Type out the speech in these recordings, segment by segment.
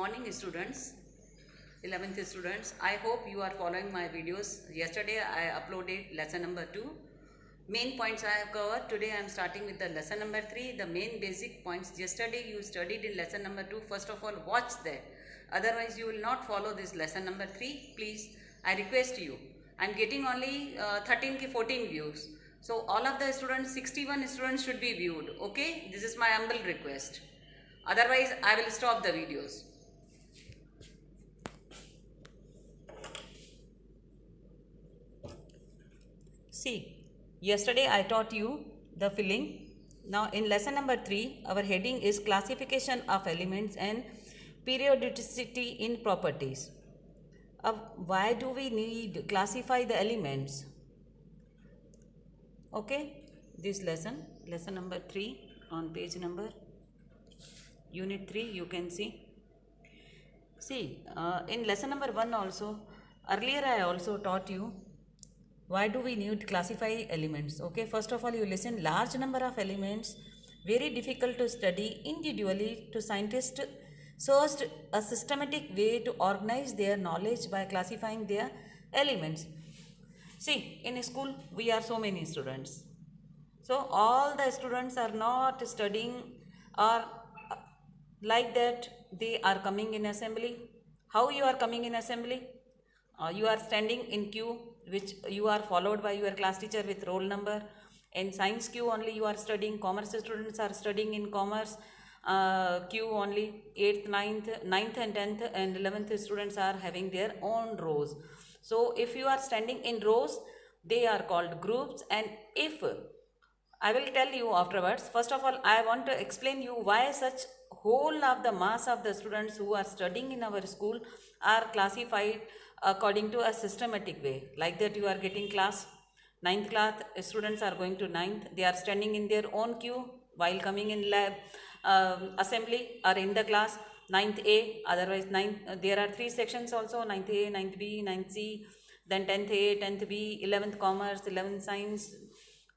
morning students, 11th students. I hope you are following my videos. Yesterday I uploaded lesson number 2. Main points I have covered. Today I am starting with the lesson number 3. The main basic points. Yesterday you studied in lesson number 2. First of all, watch that. Otherwise you will not follow this lesson number 3. Please, I request you. I am getting only 13 ki 14 views. So all of the students, 61 students should be viewed. Okay, this is my humble request. Otherwise I will stop the videos. See, yesterday I taught you the filling. Now in lesson number 3, our heading is classification of elements and periodicity in properties. Why do we need classify the elements? Okay, this lesson number 3 on page number unit 3 you can see. See, in lesson number 1 also, earlier I also taught you why do we need classify elements. Okay, first of all you listen, large number of elements, very difficult to study individually. To scientists searched a systematic way to organize their knowledge by classifying their elements. See, in school we are so many students. So all the students are not studying or like that they are coming in assembly. How you are coming in assembly? You are standing in queue, which you are followed by your class teacher with roll number. In science queue only you are studying. Commerce students are studying in commerce queue only. 8th, 9th and 10th and 11th students are having their own rows. So if you are standing in rows, they are called groups. And if I will tell you afterwards, first of all I want to explain you why such whole of the mass of the students who are studying in our school are classified according to a systematic way. Like that you are getting class 9th class students are going to 9th. They are standing in their own queue while coming in lab assembly or in the class 9th A. Otherwise 9th, there are 3 sections also, 9th A, 9th B, 9th C, then 10th A, 10th B, 11th commerce, 11th science,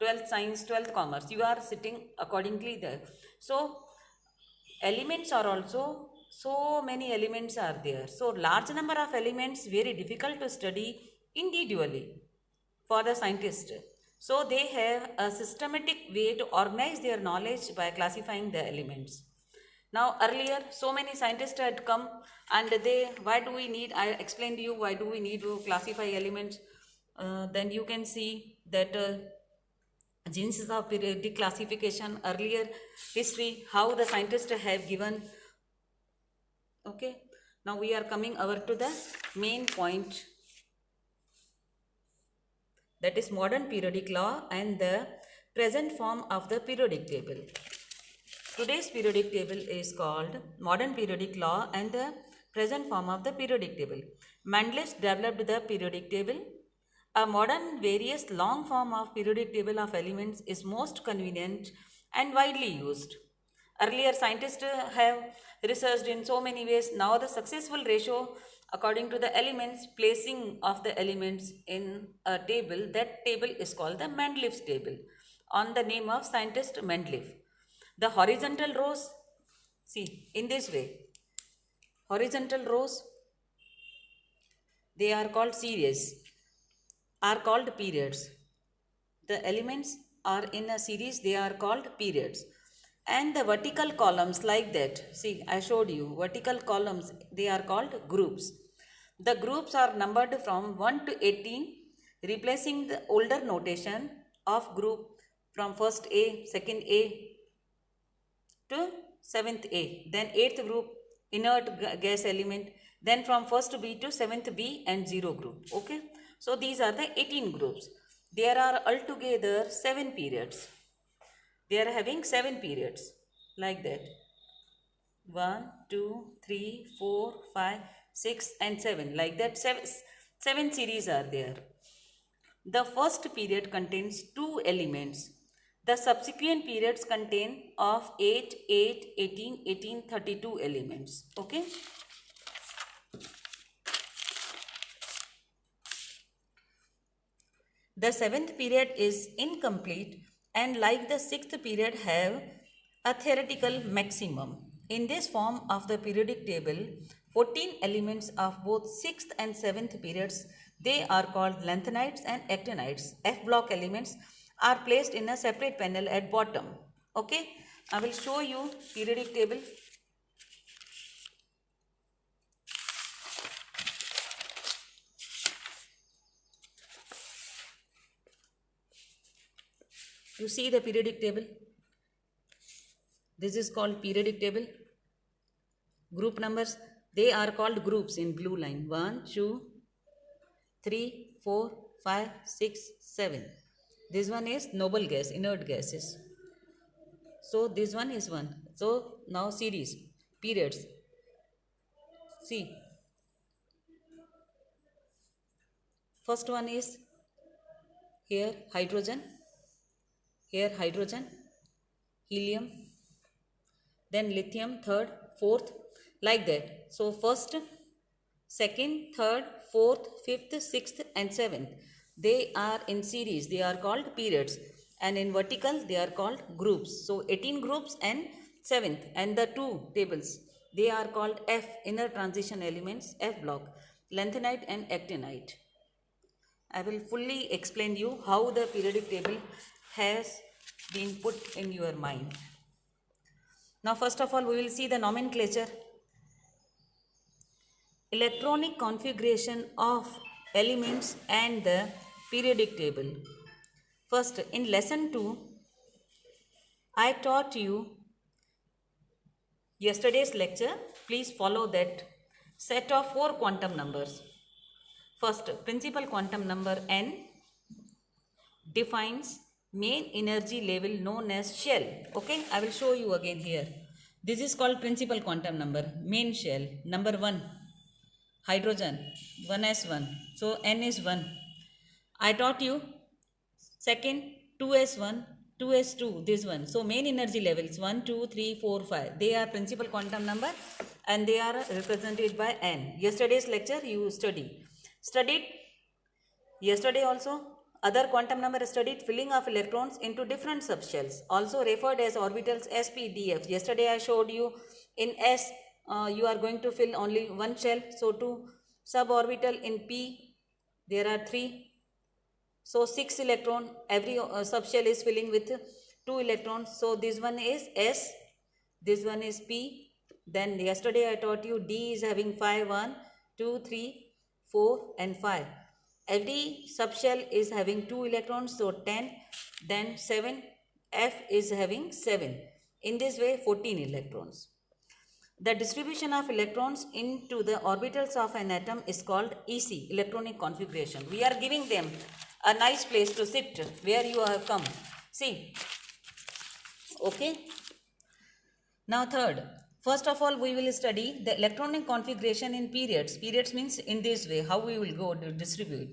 12th commerce. You are sitting accordingly there. So elements are also, so many elements are there. So large number of elements, very difficult to study individually for the scientist. So they have a systematic way to organize their knowledge by classifying the elements. Now earlier so many scientists had come and why do we need, I explained to you why do we need to classify elements. Then you can see that genesis of periodic classification, earlier history, how the scientists have given. Okay, now we are coming over to the main point, that is modern periodic law and the present form of the periodic table. Today's periodic table is called modern periodic law and the present form of the periodic table. Mendeleev developed the periodic table. A modern various long form of periodic table of elements is most convenient and widely used. Earlier scientists have researched in so many ways. Now the successful ratio according to the elements, placing of the elements in a table, that table is called the Mendeleev's table on the name of scientist Mendeleev. The horizontal rows, see in this way, horizontal rows, they are called series, are called periods. The elements are in a series, they are called periods. And the vertical columns like that, see I showed you vertical columns, they are called groups. The groups are numbered from 1 to 18, replacing the older notation of group from first A, second A to 7th A. Then 8th group, inert gas element. Then from first B to 7th B and 0 group. Okay. So these are the 18 groups. There are altogether 7 periods. They are having 7 periods like that. 1, 2, 3, 4, 5, 6 and 7 like that. 7 series are there. The first period contains 2 elements. The subsequent periods contain of 8, 8, 18, 18, 32 elements. Okay. The 7th period is incomplete and like the 6th period have a theoretical maximum. In this form of the periodic table, 14 elements of both 6th and 7th periods, they are called lanthanides and actinides. F block elements are placed in a separate panel at bottom. Okay, I will show you periodic table. You see the periodic table. This is called periodic table. Group numbers, they are called groups in blue line. 1, 2, 3, 4, 5, 6, 7. This one is noble gas, inert gases. So this one is 1. So now series, periods. See, first one is here hydrogen, helium, then lithium, third, fourth, like that. So first, second, third, fourth, fifth, sixth and seventh, they are in series, they are called periods, and in vertical they are called groups. So 18 groups and 7th, and the two tables, they are called F, inner transition elements, F block, lanthanide and actinide. I will fully explain you how the periodic table has been put in your mind. Now first of all, we will see the nomenclature. Electronic configuration of elements and the periodic table. First, in lesson 2, I taught you yesterday's lecture. Please follow that set of 4 quantum numbers. First, principal quantum number n defines main energy level known as shell. Okay, I will show you again here. This is called principal quantum number, main shell, number 1. Hydrogen, 1s1, so n is 1. I taught you second 2s1, 2s2, this one. So main energy levels 1, 2, 3, 4, 5. They are principal quantum number and they are represented by n. Yesterday's lecture you studied yesterday also. Other quantum number studied filling of electrons into different subshells, also referred as orbitals sp, df. Yesterday I showed you in s you are going to fill only one shell. So to suborbital in p there are 3. So 6 electron, every subshell is filling with 2 electrons. So this one is S, this one is P. Then yesterday I taught you D is having 5, 1, 2, 3, 4 and 5. Every subshell is having 2 electrons, so 10. Then 7, F is having 7. In this way 14 electrons. The distribution of electrons into the orbitals of an atom is called EC, electronic configuration. We are giving them a nice place to sit where you have come. See. Okay. Now third. First of all, we will study the electronic configuration in periods. Periods means in this way, how we will go to distribute.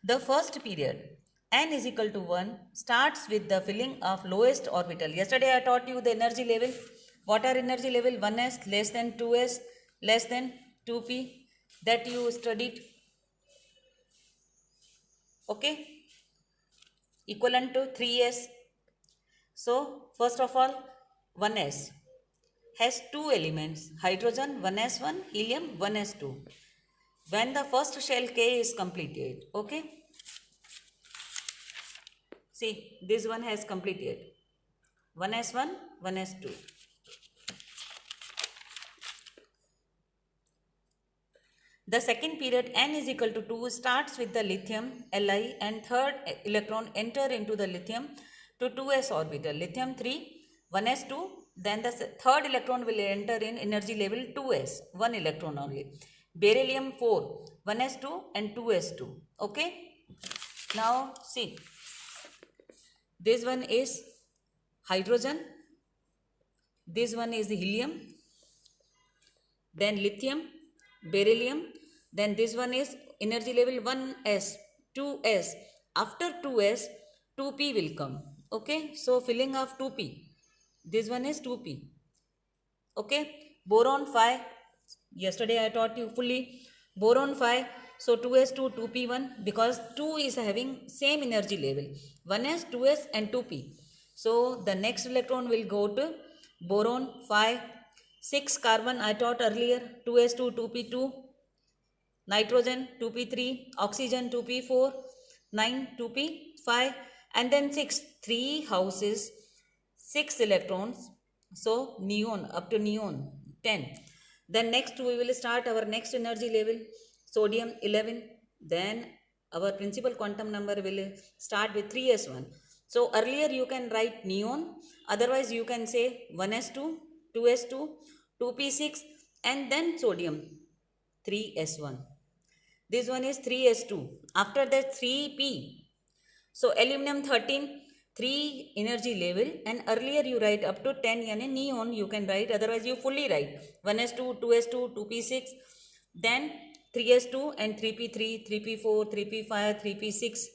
The first period, n is equal to 1, starts with the filling of lowest orbital. Yesterday I taught you the energy level. What are energy level? 1s less than 2s less than 2p, that you studied. Okay, equivalent to 3s. So first of all, 1s has 2 elements, hydrogen 1s1, helium 1s2. When the first shell K is completed, okay, see this one has completed, 1s1, 1s2. The second period n is equal to 2 starts with the lithium Li and third electron enter into the lithium to 2s orbital. Lithium 3, 1s2, then the third electron will enter in energy level 2s, 1 electron only. Beryllium 4, 1s2 and 2s2. Okay. Now see, this one is hydrogen, this one is the helium, then lithium, beryllium, then this one is energy level 1s, 2s. After 2s, 2p will come. Okay, so filling of 2p. This one is 2p. Okay, boron 5. Yesterday I taught you fully. Boron 5. So 2s2, 2p1, because 2 is having same energy level. 1s, 2s and 2p. So the next electron will go to boron 5. 6 carbon I taught earlier, 2s2, 2p2, nitrogen 2p3, oxygen 2p4, 9 2p5, and then 6, 3 houses, 6 electrons. So neon, up to neon 10. Then next we will start our next energy level, sodium 11. Then our principal quantum number will start with 3s1. So earlier you can write neon, otherwise you can say 1s2, 2s2, 2p6, and then sodium 3s1. This one is 3s2. After that 3p. So aluminum 13, 3 energy level, and earlier you write up to 10, yani neon you can write, otherwise you fully write 1s2, 2s2, 2p6, then 3s2 and 3p3, 3p4, 3p5, 3p6,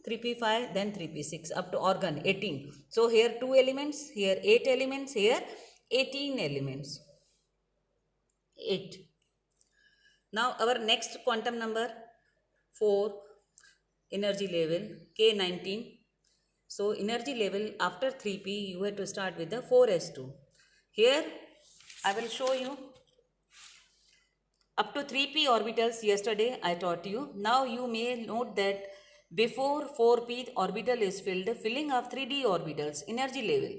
3p5, then 3p6 up to organ 18. So here 2 elements, here 8 elements, here 18 elements. 8. Now our next quantum number 4, energy level K19. So energy level after 3p you have to start with the 4s2. Here I will show you up to 3p orbitals. Yesterday I taught you. Now you may note that before 4p orbital is filled, filling of 3d orbitals, energy level.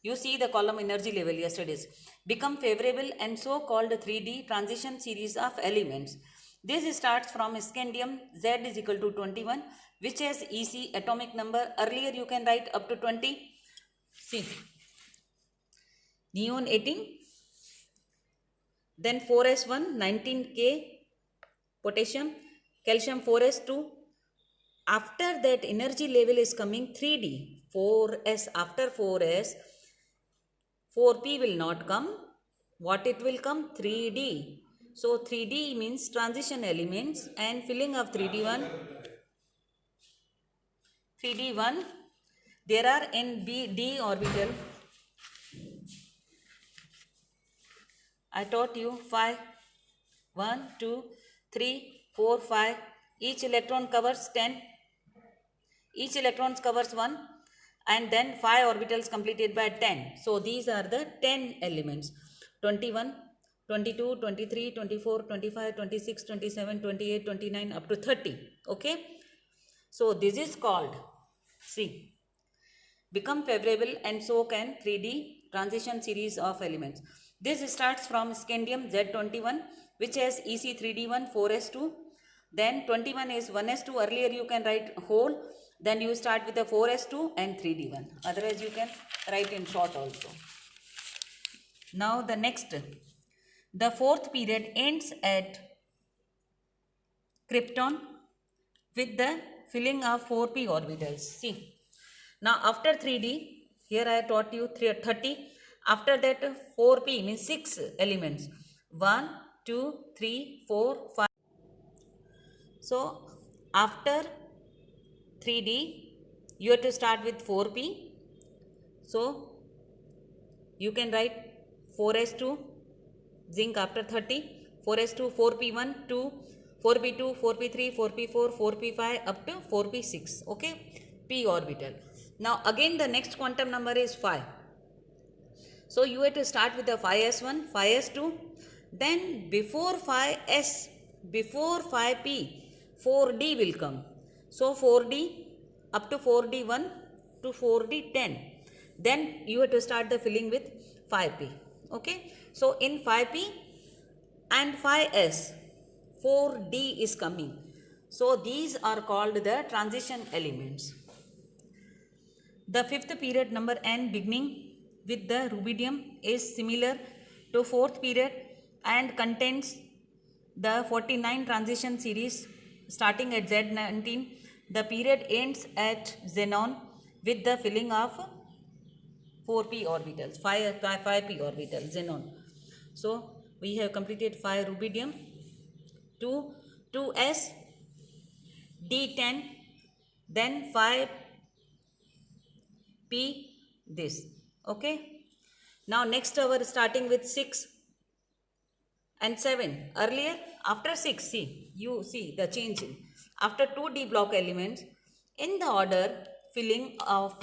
You see the column energy level yesterday's become favorable, and so called 3d transition series of elements. This starts from scandium Z is equal to 21, which has EC atomic number. Earlier you can write up to 20. See, neon 18, then 4s1 19K potassium, calcium 4s2. After that energy level is coming 3d, 4s. After 4s 4p will not come. What it will come? 3d. So 3d means transition elements, and filling of 3d1. There are in d orbital. I taught you 5, 1, 2, 3, 4, 5. Each electron covers 10. Each electron covers 1, and then 5 orbitals completed by 10. So these are the 10 elements. 21, 22, 23, 24, 25, 26, 27, 28, 29 up to 30. Okay. So this is called, see, become favorable, and so can 3D transition series of elements. This starts from scandium Z21, which has EC3D1 4s2. Then 21 is 1s2. Earlier you can write whole. Then you start with the 4s2 and 3d1. Otherwise you can write in short also. Now the next, the fourth period ends at krypton with the filling of 4p orbitals. See, now after 3d, here I taught you 30. After that 4p means 6 elements. 1, 2, 3, 4, 5. So after 3d you have to start with 4p. So you can write 4s2 zinc after 30, 4s2, 4p1, 2, 4p2, 4p3, 4p4, 4p5 up to 4p6. Okay, p orbital. Now again the next quantum number is 5. So you have to start with the 5s1, 5s2, then before 5s, before 5p, 4d will come. So 4d up to 4d1 to 4d10. Then you have to start the filling with 5p. Okay. So in 5p and 5s, 4d is coming. So these are called the transition elements. The fifth period number n beginning with the rubidium is similar to fourth period and contains the 49 transition series starting at Z19. The period ends at xenon with the filling of 4p orbitals, 5p orbital xenon. So we have completed 5 rubidium, 2s, d10, then 5p this. Okay. Now next our starting with 6 and 7. Earlier after 6, see, you see the change. After 2d block elements in the order filling of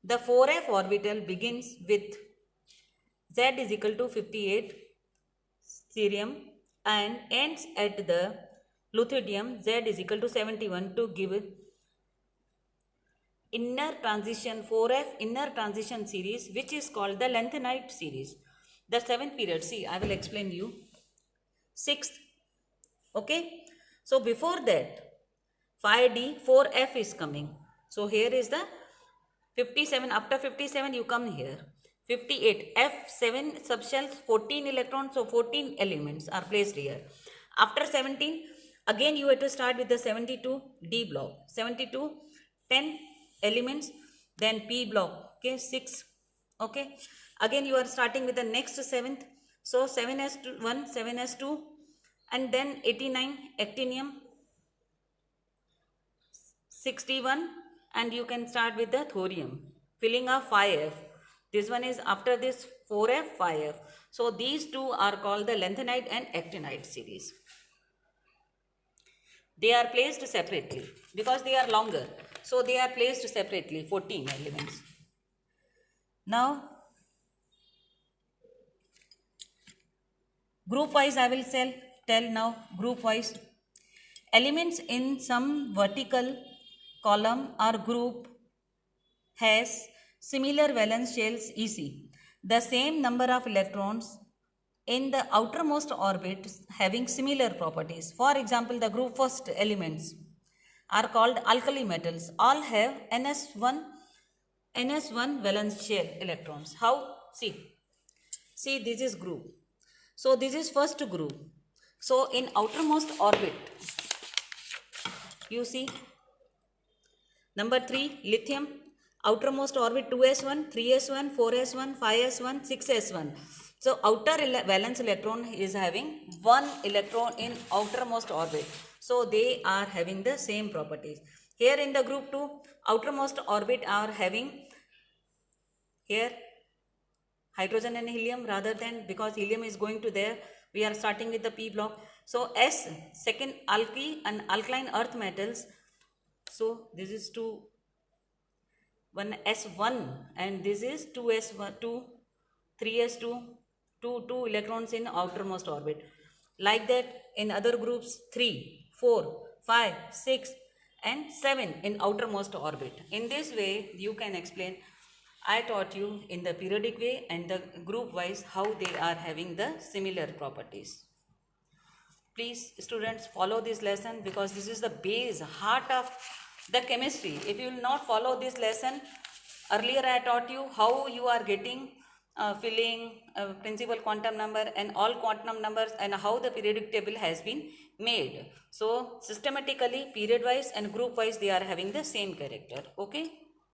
the 4f orbital begins with Z is equal to 58 cerium and ends at the lutetium Z is equal to 71 to give inner transition 4f inner transition series, which is called the lanthanide series. The 7th period, see, I will explain you. 6th, okay. So before that 5d 4f is coming. So here is the 57. After 57 you come here 58 f 7 subshells 14 electrons, so 14 elements are placed here. After 17 again you have to start with the 72 d block, 72 10 elements, then p block, okay, 6, okay. Again you are starting with the next 7th, so 7s1 7s2 and then 89 actinium 61, and you can start with the thorium filling up 5f. This one is after this 4f 5f. So these two are called the lanthanide and actinide series. They are placed separately because they are longer, so they are placed separately, 14 elements. Now group wise I will tell now. Group wise elements in some vertical column or group has similar valence shells EC. The same number of electrons in the outermost orbit having similar properties. For example, the group first elements are called alkali metals. All have NS1 valence shell electrons. How? See, this is group. So this is first group. So in outermost orbit, you see number 3 lithium, outermost orbit 2s1, 3s1, 4s1, 5s1, 6s1. So outer valence electron is having one electron in outermost orbit. So they are having the same properties. Here in the group 2, outermost orbit are having here hydrogen and helium, rather than, because helium is going to there, we are starting with the p block. So S, second alkyl and alkaline earth metals. So this is 1s1 and this is 2s1, 2, 3s2, 2 electrons in outermost orbit. Like that in other groups 3, 4, 5, 6 and 7 in outermost orbit. In this way you can explain. I taught you in the periodic way and the group wise how they are having the similar properties. Please students follow this lesson, because this is the base, heart of the chemistry. If you will not follow this lesson, earlier I taught you how you are getting filling principal quantum number and all quantum numbers and how the periodic table has been made. So systematically, period wise and group wise, they are having the same character. Okay.